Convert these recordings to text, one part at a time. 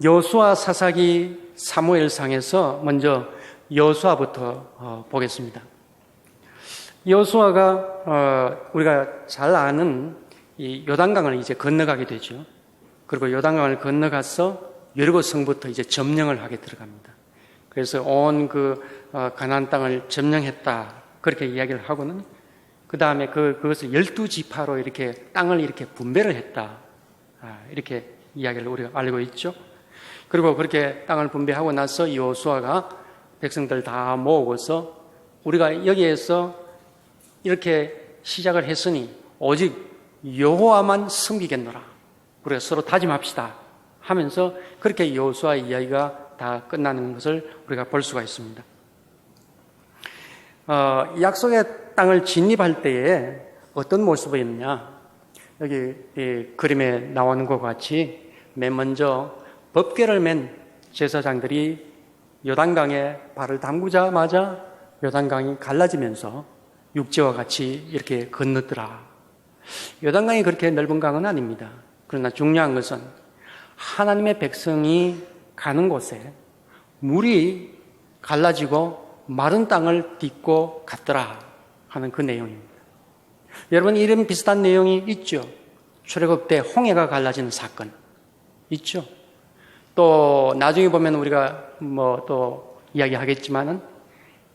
여호수아 사사기 사무엘상에서 먼저 여호수아부터 보겠습니다. 여호수아가 우리가 잘 아는 이 요단강을 이제 건너가게 되죠. 그리고 요단강을 건너가서 여리고 성부터 이제 점령을 하게 들어갑니다. 그래서 온 가나안 땅을 점령했다 그렇게 이야기를 하고는 그 다음에 그것을 12지파로 이렇게 땅을 이렇게 분배를 했다 이렇게 이야기를 우리가 알고 있죠. 그리고 그렇게 땅을 분배하고 나서 여호수아가 백성들 다 모으고서 우리가 여기에서 이렇게 시작을 했으니 오직 여호와만 섬기겠노라. 우리가 서로 다짐합시다 하면서 그렇게 여호수아 이야기가 다 끝나는 것을 우리가 볼 수가 있습니다. 약속의 땅을 진입할 때에 어떤 모습이었느냐? 여기 이 그림에 나오는 것 같이 맨 먼저 법궤를 맨 제사장들이 요단강에 발을 담그자마자 요단강이 갈라지면서 육지와 같이 이렇게 건너더라. 요단강이 그렇게 넓은 강은 아닙니다. 그러나 중요한 것은 하나님의 백성이 가는 곳에 물이 갈라지고 마른 땅을 딛고 갔더라 하는 그 내용입니다. 여러분, 이런 비슷한 내용이 있죠. 출애굽 때 홍해가 갈라지는 사건 있죠. 또 나중에 보면 우리가 또 이야기하겠지만은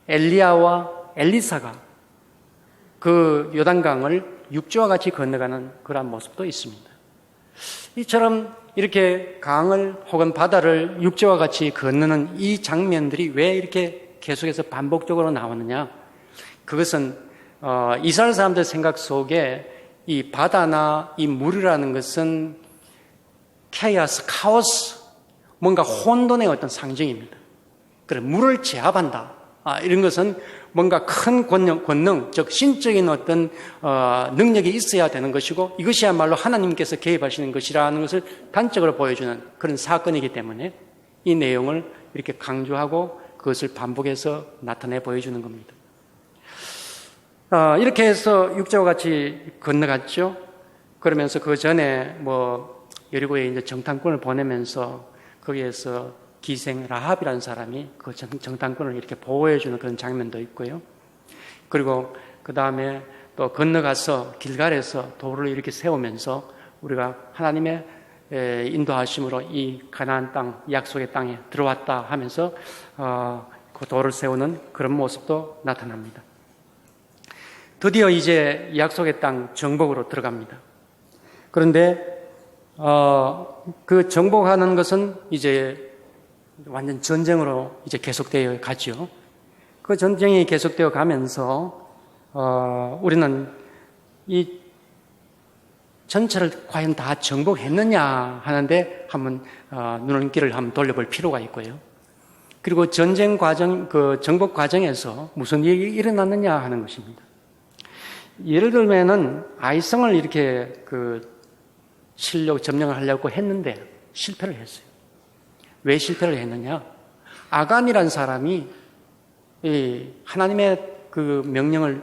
엘리야와 엘리사가 그 요단강을 육지와 같이 건너가는 그런 모습도 있습니다. 이처럼 이렇게 강을 혹은 바다를 육지와 같이 건너는 이 장면들이 왜 이렇게 계속해서 반복적으로 나오느냐? 그것은 이스라엘 사람들 생각 속에 이 바다나 이 물이라는 것은 케이아스, 카오스, 뭔가 혼돈의 어떤 상징입니다. 그래, 물을 제압한다. 이런 것은 뭔가 큰 권능, 즉 신적인 어떤 능력이 있어야 되는 것이고 이것이야말로 하나님께서 개입하시는 것이라는 것을 단적으로 보여주는 그런 사건이기 때문에 이 내용을 이렇게 강조하고 그것을 반복해서 나타내 보여주는 겁니다. 이렇게 해서 육지와 같이 건너갔죠. 그러면서 그 전에 여리고에 이제 정탐꾼을 보내면서 거기에서 기생 라합이라는 사람이 그 정탐꾼을 이렇게 보호해주는 그런 장면도 있고요. 그리고 그 다음에 또 건너가서 길갈에서 도를 이렇게 세우면서 우리가 하나님의 인도하심으로 이 가나안 땅, 약속의 땅에 들어왔다 하면서 그 도를 세우는 그런 모습도 나타납니다. 드디어 이제 약속의 땅 정복으로 들어갑니다. 그런데 그 정복하는 것은 이제 완전 전쟁으로 이제 계속되어 가죠. 그 전쟁이 계속되어 가면서 우리는 이 전체를 과연 다 정복했느냐 하는데 한번 눈길을 한번 돌려볼 필요가 있고요. 그리고 전쟁 과정, 그 정복 과정에서 무슨 일이 일어났느냐 하는 것입니다. 예를 들면은 아이성을 이렇게 점령을 하려고 했는데 실패를 했어요. 왜 실패를 했느냐? 아간이라는 사람이 하나님의 그 명령을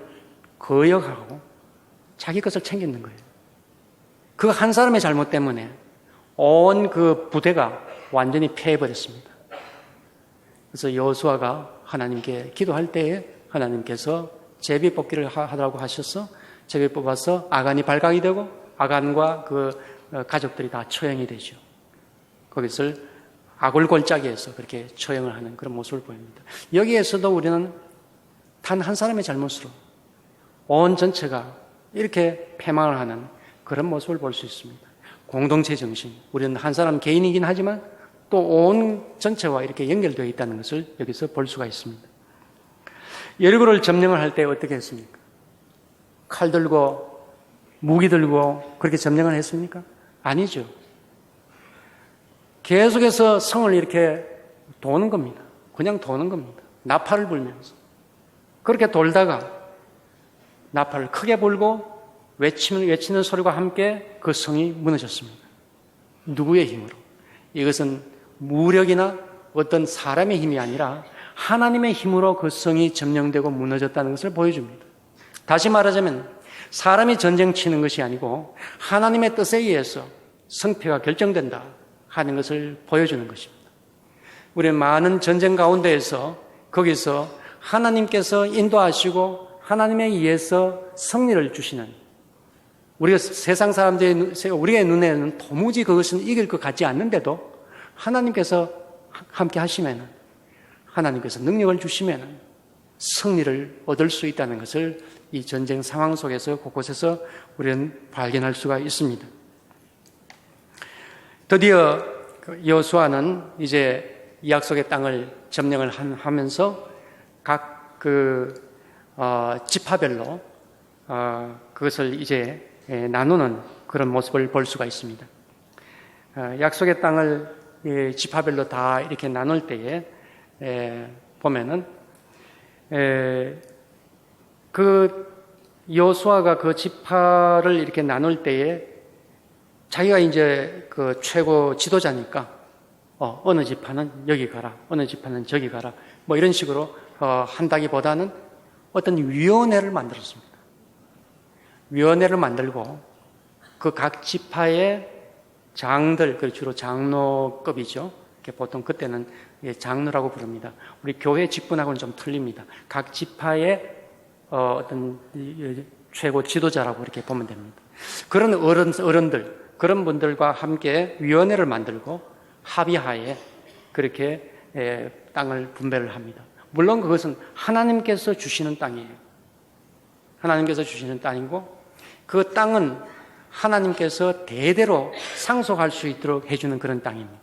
거역하고 자기 것을 챙기는 거예요. 그 한 사람의 잘못 때문에 온 그 부대가 완전히 패해버렸습니다. 그래서 여호수아가 하나님께 기도할 때에 하나님께서 제비 뽑기를 하라고 하셔서 제비 뽑아서 아간이 발각이 되고 아간과 그 가족들이 다 처형이 되죠. 거기서 아골골짜기에서 그렇게 처형을 하는 그런 모습을 보입니다. 여기에서도 우리는 단 한 사람의 잘못으로 온 전체가 이렇게 패망을 하는 그런 모습을 볼 수 있습니다. 공동체 정신. 우리는 한 사람 개인이긴 하지만 또 온 전체와 이렇게 연결되어 있다는 것을 여기서 볼 수가 있습니다. 여리고를 점령을 할 때 어떻게 했습니까? 칼 들고 무기 들고 그렇게 점령을 했습니까? 아니죠. 계속해서 성을 이렇게 도는 겁니다. 그냥 도는 겁니다. 나팔을 불면서. 그렇게 돌다가 나팔을 크게 불고 외치는 소리와 함께 그 성이 무너졌습니다. 누구의 힘으로? 이것은 무력이나 어떤 사람의 힘이 아니라 하나님의 힘으로 그 성이 점령되고 무너졌다는 것을 보여줍니다. 다시 말하자면 사람이 전쟁 치는 것이 아니고 하나님의 뜻에 의해서 성패가 결정된다 하는 것을 보여주는 것입니다. 우리 많은 전쟁 가운데에서 거기서 하나님께서 인도하시고 하나님에 의해서 승리를 주시는, 우리가 세상 사람들의 우리의 눈에는 도무지 그것은 이길 것 같지 않는데도 하나님께서 함께 하시면, 하나님께서 능력을 주시면 승리를 얻을 수 있다는 것을 이 전쟁 상황 속에서 곳곳에서 우리는 발견할 수가 있습니다. 드디어 여호수아는 이제 약속의 땅을 점령을 하면서 각 지파별로 그것을 이제 나누는 그런 모습을 볼 수가 있습니다. 약속의 땅을 지파별로 다 이렇게 나눌 때에 보면은 그 여호수아가 그 지파를 이렇게 나눌 때에 자기가 이제 그 최고 지도자니까 어느 지파는 여기 가라, 어느 지파는 저기 가라, 뭐 이런 식으로 한다기보다는 어떤 위원회를 만들었습니다. 위원회를 만들고 그 각 지파의 장들, 그 주로 장로급이죠. 보통 그때는 장로라고 부릅니다. 우리 교회 직분하고는 좀 틀립니다. 각 지파의 어떤 최고 지도자라고 이렇게 보면 됩니다. 그런 어른들, 그런 분들과 함께 위원회를 만들고 합의하에 그렇게 땅을 분배를 합니다. 물론 그것은 하나님께서 주시는 땅이에요. 하나님께서 주시는 땅이고 그 땅은 하나님께서 대대로 상속할 수 있도록 해주는 그런 땅입니다.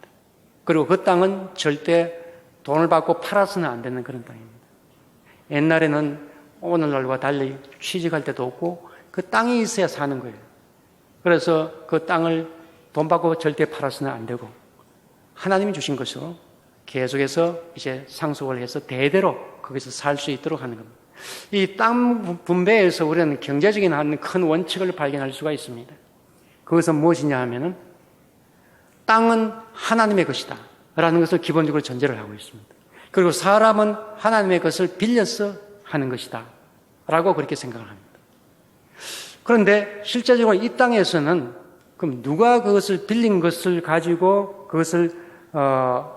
그리고 그 땅은 절대 돈을 받고 팔아서는 안 되는 그런 땅입니다. 옛날에는 오늘날과 달리 취직할 때도 없고 그 땅이 있어야 사는 거예요. 그래서 그 땅을 돈 받고 절대 팔아서는 안 되고 하나님이 주신 것으로 계속해서 이제 상속을 해서 대대로 거기서 살 수 있도록 하는 겁니다. 이 땅 분배에서 우리는 경제적인 한 큰 원칙을 발견할 수가 있습니다. 그것은 무엇이냐 하면은 땅은 하나님의 것이다 라는 것을 기본적으로 전제를 하고 있습니다. 그리고 사람은 하나님의 것을 빌려서 하는 것이다 라고 그렇게 생각을 합니다. 그런데 실제적으로 이 땅에서는 그럼 누가 그것을 빌린 것을 가지고 그것을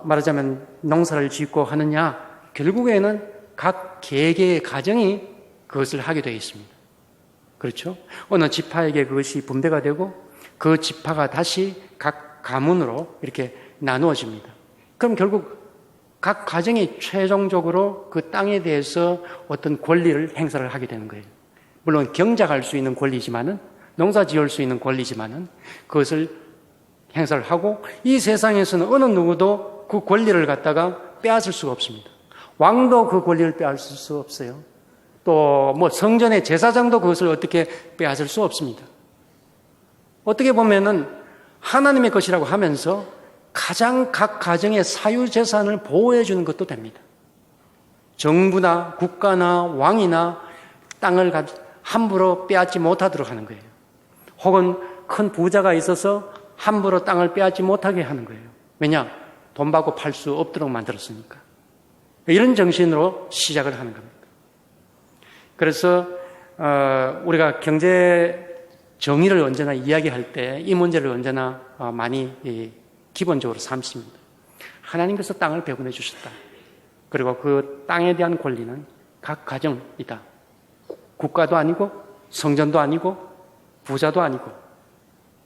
말하자면 농사를 짓고 하느냐? 결국에는 각 개개의 가정이 그것을 하게 되어 있습니다. 그렇죠? 어느 지파에게 그것이 분배가 되고 그 지파가 다시 각 가문으로 이렇게 나누어집니다. 그럼 결국 각 가정이 최종적으로 그 땅에 대해서 어떤 권리를 행사를 하게 되는 거예요. 물론 경작할 수 있는 권리지만은, 농사 지을 수 있는 권리지만은 그것을 행사를 하고 이 세상에서는 어느 누구도 그 권리를 갖다가 빼앗을 수가 없습니다. 왕도 그 권리를 빼앗을 수 없어요. 또 뭐 성전의 제사장도 그것을 어떻게 빼앗을 수 없습니다. 어떻게 보면은 하나님의 것이라고 하면서 가장 각 가정의 사유재산을 보호해 주는 것도 됩니다. 정부나 국가나 왕이나 땅을 함부로 빼앗지 못하도록 하는 거예요. 혹은 큰 부자가 있어서 함부로 땅을 빼앗지 못하게 하는 거예요. 왜냐? 돈 받고 팔 수 없도록 만들었으니까. 이런 정신으로 시작을 하는 겁니다. 그래서 우리가 경제 정의를 언제나 이야기할 때 이 문제를 언제나 많이 기본적으로 삼습니다. 하나님께서 땅을 배분해 주셨다. 그리고 그 땅에 대한 권리는 각 가정이다. 국가도 아니고 성전도 아니고 부자도 아니고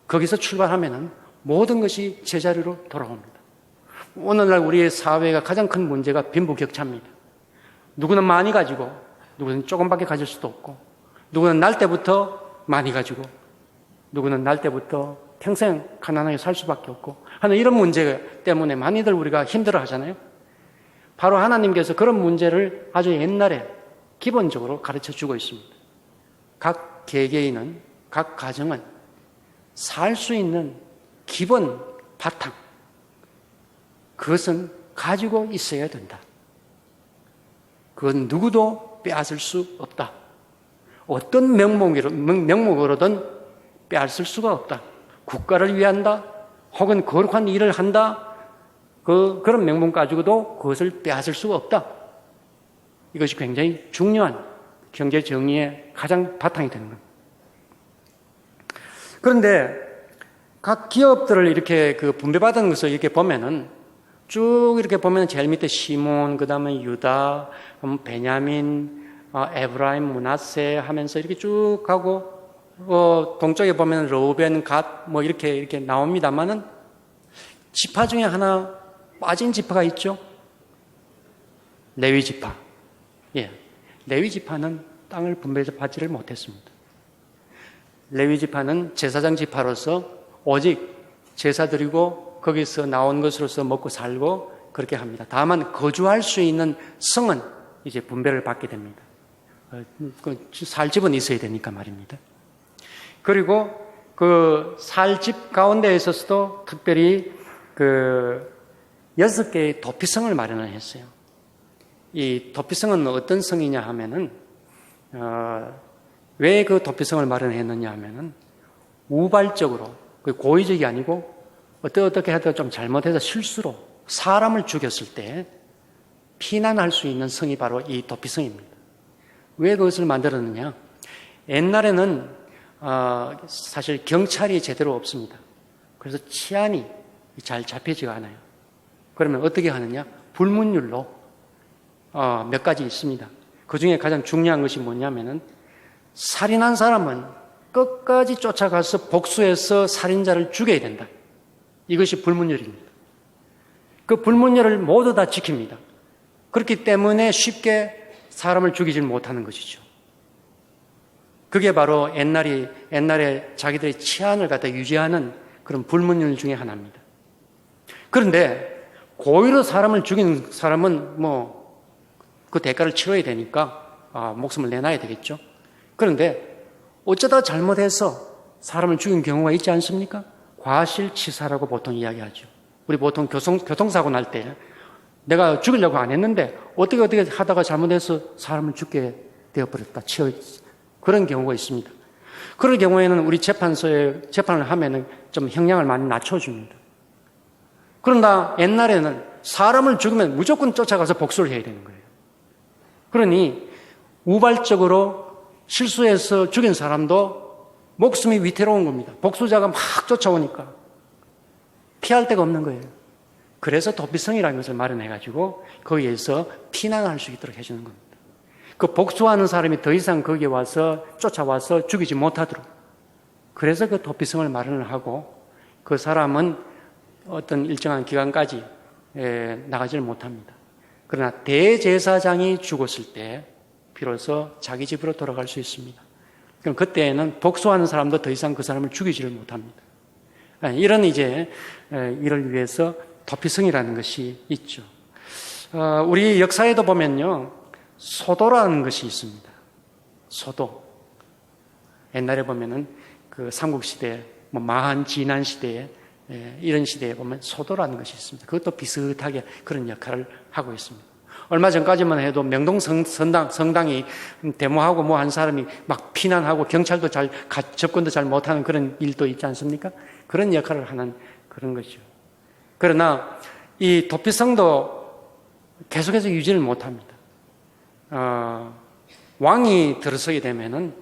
거기서 출발하면은 모든 것이 제자리로 돌아옵니다. 오늘날 우리의 사회가 가장 큰 문제가 빈부격차입니다. 누구는 많이 가지고 누구는 조금밖에 가질 수도 없고 누구는 날 때부터 많이 가지고 누구는 날 때부터 평생 가난하게 살 수밖에 없고 하는 이런 문제 때문에 많이들 우리가 힘들어 하잖아요. 바로 하나님께서 그런 문제를 아주 옛날에 기본적으로 가르쳐 주고 있습니다. 각 개개인은, 각 가정은 살 수 있는 기본 바탕, 그것은 가지고 있어야 된다. 그건 누구도 빼앗을 수 없다. 어떤 명목으로든 빼앗을 수가 없다. 국가를 위한다, 혹은 거룩한 일을 한다, 그런 명목 가지고도 그것을 빼앗을 수가 없다. 이것이 굉장히 중요한 경제 정의의 가장 바탕이 되는 겁니다. 그런데 각 기업들을 이렇게 그 분배받은 것을 이렇게 보면은 쭉 이렇게 보면 제일 밑에 시몬, 그 다음에 유다, 베냐민, 에브라임, 므낫세 하면서 이렇게 쭉 가고, 동쪽에 보면 르우벤, 갓, 뭐 이렇게 나옵니다만은 지파 중에 하나 빠진 지파가 있죠. 레위 지파. 예. 레위 지파는 땅을 분배받지를 못했습니다. 레위 지파는 제사장 지파로서 오직 제사 드리고 거기서 나온 것으로서 먹고 살고 그렇게 합니다. 다만 거주할 수 있는 성은 이제 분배를 받게 됩니다. 살 집은 있어야 되니까 말입니다. 그리고 그 살 집 가운데 있어서도 특별히 그 6개의 도피성을 마련을 했어요. 이 도피성은 어떤 성이냐 하면은, 왜 그 도피성을 마련했느냐 하면은, 우발적으로, 고의적이 아니고, 어떻게 하다가 좀 잘못해서 실수로 사람을 죽였을 때 피난할 수 있는 성이 바로 이 도피성입니다. 왜 그것을 만들었느냐? 옛날에는, 사실 경찰이 제대로 없습니다. 그래서 치안이 잘 잡히지가 않아요. 그러면 어떻게 하느냐? 불문율로 몇 가지 있습니다. 그 중에 가장 중요한 것이 뭐냐면은 살인한 사람은 끝까지 쫓아가서 복수해서 살인자를 죽여야 된다. 이것이 불문율입니다. 그 불문율을 모두 다 지킵니다. 그렇기 때문에 쉽게 사람을 죽이지 못하는 것이죠. 그게 바로 옛날에 자기들의 치안을 갖다 유지하는 그런 불문율 중에 하나입니다. 그런데 고의로 사람을 죽인 사람은 뭐 그 대가를 치러야 되니까 목숨을 내놔야 되겠죠. 그런데 어쩌다 잘못해서 사람을 죽인 경우가 있지 않습니까? 과실치사라고 보통 이야기하죠. 우리 보통 교통사고 날 때 내가 죽이려고 안 했는데 어떻게 하다가 잘못해서 사람을 죽게 되어버렸다. 그런 경우가 있습니다. 그런 경우에는 우리 재판소에 재판을 하면은 좀 형량을 많이 낮춰줍니다. 그러나 옛날에는 사람을 죽이면 무조건 쫓아가서 복수를 해야 되는 거예요. 그러니 우발적으로 실수해서 죽인 사람도 목숨이 위태로운 겁니다. 복수자가 막 쫓아오니까 피할 데가 없는 거예요. 그래서 도피성이라는 것을 마련해가지고 거기에서 피난할 수 있도록 해주는 겁니다. 그 복수하는 사람이 더 이상 거기에 와서 쫓아와서 죽이지 못하도록. 그래서 그 도피성을 마련을 하고 그 사람은 어떤 일정한 기간까지 나가지를 못합니다. 그러나 대제사장이 죽었을 때 비로소 자기 집으로 돌아갈 수 있습니다. 그럼 그때에는 복수하는 사람도 더 이상 그 사람을 죽이지를 못합니다. 이런 이를 위해서 도피성이라는 것이 있죠. 우리 역사에도 보면요, 소도라는 것이 있습니다. 소도. 옛날에 보면은 그 삼국시대, 마한, 진한 시대에 이런 시대에 보면 소도라는 것이 있습니다. 그것도 비슷하게 그런 역할을 하고 있습니다. 얼마 전까지만 해도 명동 성당이 데모하고 뭐 한 사람이 막 피난하고 경찰도 접근도 잘 못하는 그런 일도 있지 않습니까? 그런 역할을 하는 그런 것이죠. 그러나 이 도피성도 계속해서 유지를 못합니다. 왕이 들어서게 되면은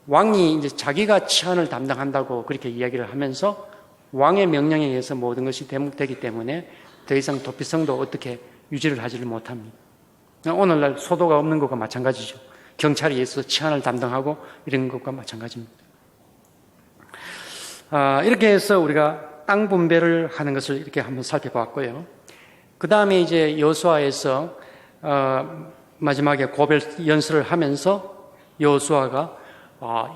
왕이 이제 자기가 치안을 담당한다고 그렇게 이야기를 하면서 왕의 명령에 의해서 모든 것이 되기 때문에 더 이상 도피성도 어떻게 유지를 하지를 못합니다. 오늘날 소도가 없는 것과 마찬가지죠. 경찰이 있어서 치안을 담당하고 이런 것과 마찬가지입니다. 이렇게 해서 우리가 땅 분배를 하는 것을 이렇게 한번 살펴봤고요. 그 다음에 이제 여호수아에서 마지막에 고별 연설을 하면서 여호수아가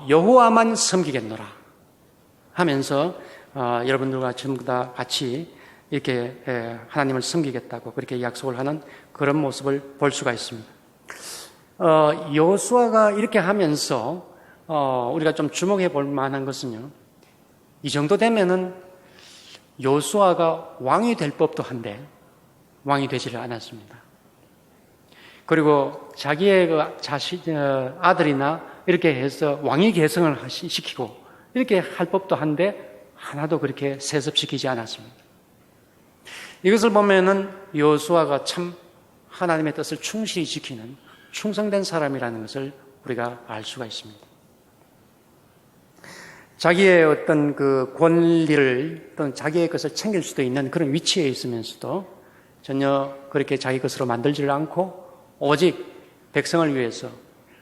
여호와만 섬기겠노라 하면서 여러분들과 전부 다 같이 이렇게 하나님을 섬기겠다고 그렇게 약속을 하는 그런 모습을 볼 수가 있습니다. 여호수아가 이렇게 하면서 우리가 좀 주목해 볼 만한 것은요, 이 정도 되면은 여호수아가 왕이 될 법도 한데 왕이 되지를 않았습니다. 그리고 자기의 아들이나 이렇게 해서 왕위 계승을 시키고 이렇게 할 법도 한데 하나도 그렇게 세습시키지 않았습니다. 이것을 보면은 여호수아가 참 하나님의 뜻을 충실히 지키는 충성된 사람이라는 것을 우리가 알 수가 있습니다. 자기의 어떤 그 권리를 또는 자기의 것을 챙길 수도 있는 그런 위치에 있으면서도 전혀 그렇게 자기 것으로 만들지를 않고 오직 백성을 위해서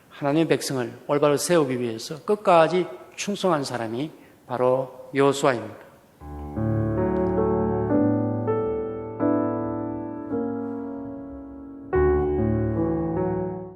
하나님의 백성을 올바로 세우기 위해서 끝까지 충성한 사람이 바로 여호수아입니다.